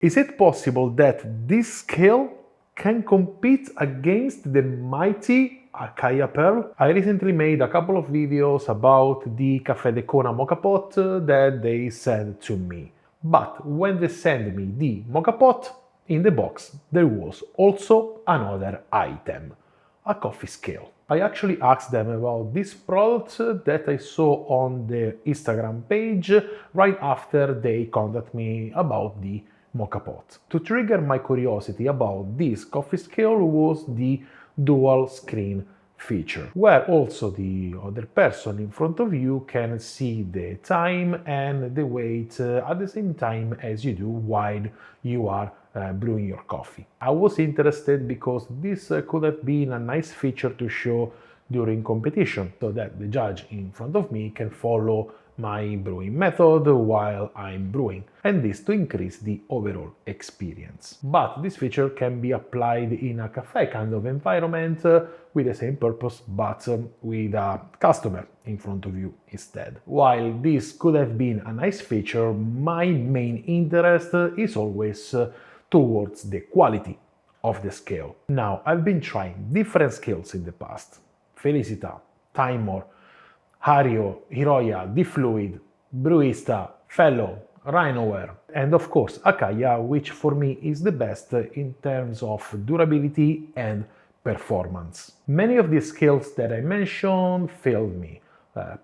Is it possible that this scale can compete against the mighty Acaia Pearl? I recently made a couple of videos about the Café de Kona mocha pot that they sent to me. But when they sent me the mocha pot, in the box there was also another item, a coffee scale. I actually asked them about this product that I saw on their Instagram page right after they contacted me about the mocha pot. To trigger my curiosity about this coffee scale was the dual screen feature, where also the other person in front of you can see the time and the weight at the same time as you do while you are brewing your coffee. I was interested because this could have been a nice feature to show during competition, so that the judge in front of me can follow my brewing method while I'm brewing, and this to increase the overall experience. But this feature can be applied in a cafe kind of environment with the same purpose, but with a customer in front of you instead. While this could have been a nice feature, my main interest is always towards the quality of the scale. Now, I've been trying different scales in the past: Felicita, Timor, Hario, Hiroya, D-Fluid, Brewista, Fellow, Rhinoware, and of course Acaia, which for me is the best in terms of durability and performance. Many of the scales that I mentioned failed me.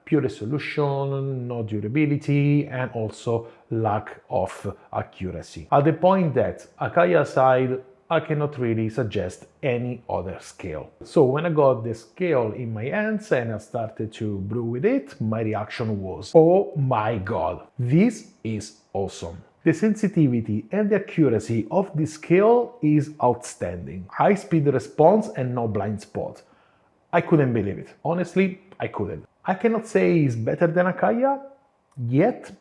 Pure resolution, no durability, and also lack of accuracy. At the point that Acaia aside, I cannot really suggest any other scale. So when I got the scale in my hands and I started to brew with it, my reaction was, oh my god, this is awesome. The sensitivity and the accuracy of the scale is outstanding. High speed response and no blind spot. I couldn't believe it. Honestly, I couldn't. I cannot say it's better than Acaia yet,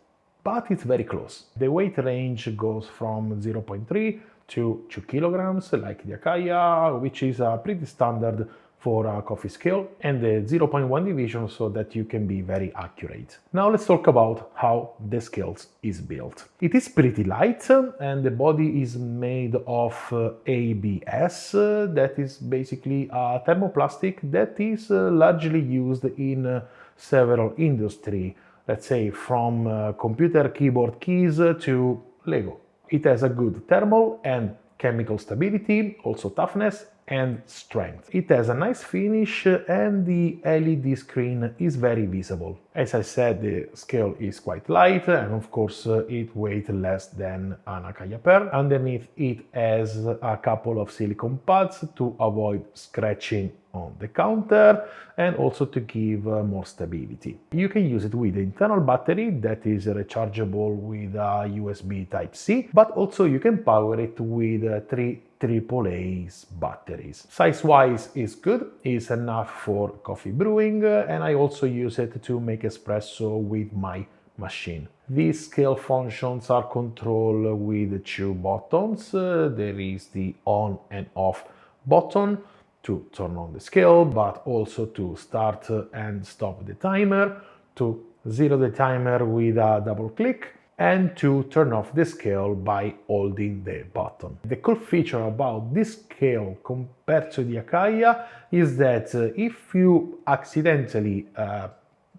but it's very close. The weight range goes from 0.3 to 2 kilograms like the Acaia, which is pretty standard for a coffee scale, and the 0.1 division so that you can be very accurate. Now let's talk about how the scale is built. It is pretty light and the body is made of ABS, that is basically a thermoplastic that is largely used in several industries, let's say from computer keyboard keys to Lego. It has a good thermal and chemical stability, also toughness and strength. It has a nice finish and the LED screen is very visible. As I said, the scale is quite light and of course it weighs less than an Acaia Pearl. Underneath it has a couple of silicone pads to avoid scratching on the counter and also to give more stability. You can use it with the internal battery that is rechargeable with a USB Type-C, but also you can power it with 3 AAA batteries. Size-wise is good, is enough for coffee brewing, and I also use it to make espresso with my machine. These scale functions are controlled with 2 buttons. There is the on and off button to turn on the scale, but also to start and stop the timer, to zero the timer with a double click, and to turn off the scale by holding the button. The cool feature about this scale compared to the Acaia is that if you accidentally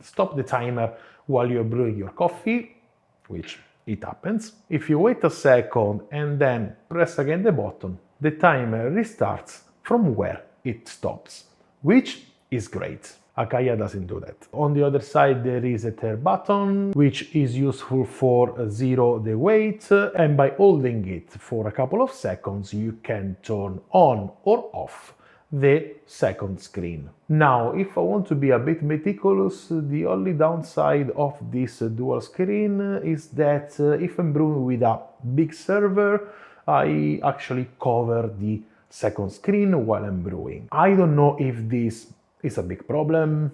stop the timer while you're brewing your coffee, which it happens, if you wait a second and then press again the button, the timer restarts from where it stops, which is great. Acaia doesn't do that. On the other side there is a third button which is useful for zero the weight, and by holding it for a couple of seconds you can turn on or off the second screen. Now, if I want to be a bit meticulous, the only downside of this dual screen is that if I'm brewing with a big server, I actually cover the second screen while I'm brewing. I don't know if this is a big problem,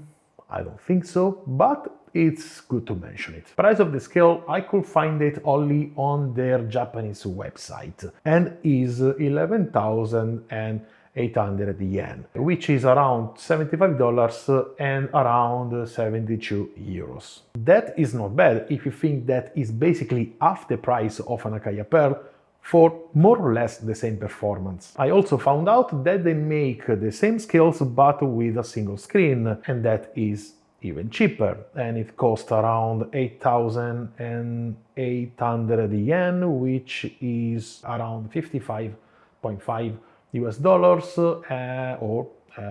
I don't think so, but it's good to mention it. Price of the scale, I could find it only on their Japanese website and is 11,800 yen, which is around $75 and around 72 euros. That is not bad if you think that is basically half the price of an Acaia Pearl for more or less the same performance. I also found out that they make the same scales but with a single screen, and that is even cheaper, and it costs around 8,800 yen, which is around 55.5 US dollars or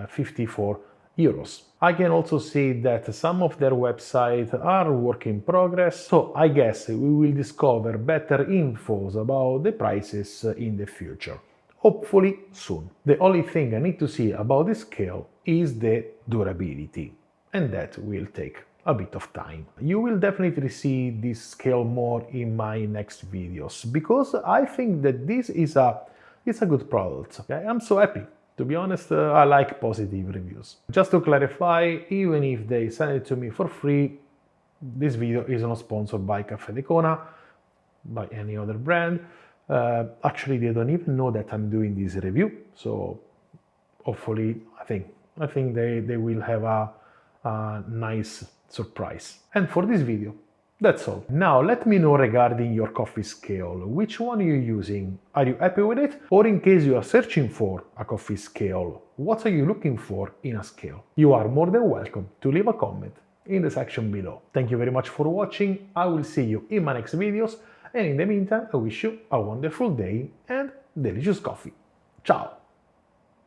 54 euros. I can also see that some of their websites are work in progress, so I guess we will discover better infos about the prices in the future. Hopefully soon. The only thing I need to see about this scale is the durability, and that will take a bit of time. You will definitely see this scale more in my next videos, because I think that this is a good product. I'm so happy. To be honest, I like positive reviews. Just to clarify, even if they send it to me for free, this video is not sponsored by Caffè de Kona, by any other brand. Actually, they don't even know that I'm doing this review, so hopefully, I think they will have a nice surprise. And for this video, that's all. Now let me know regarding your coffee scale. Which one are you using? Are you happy with it? Or in case you are searching for a coffee scale, what are you looking for in a scale? You are more than welcome to leave a comment in the section below. Thank you very much for watching. I will see you in my next videos, and in the meantime I wish you a wonderful day and delicious coffee. Ciao!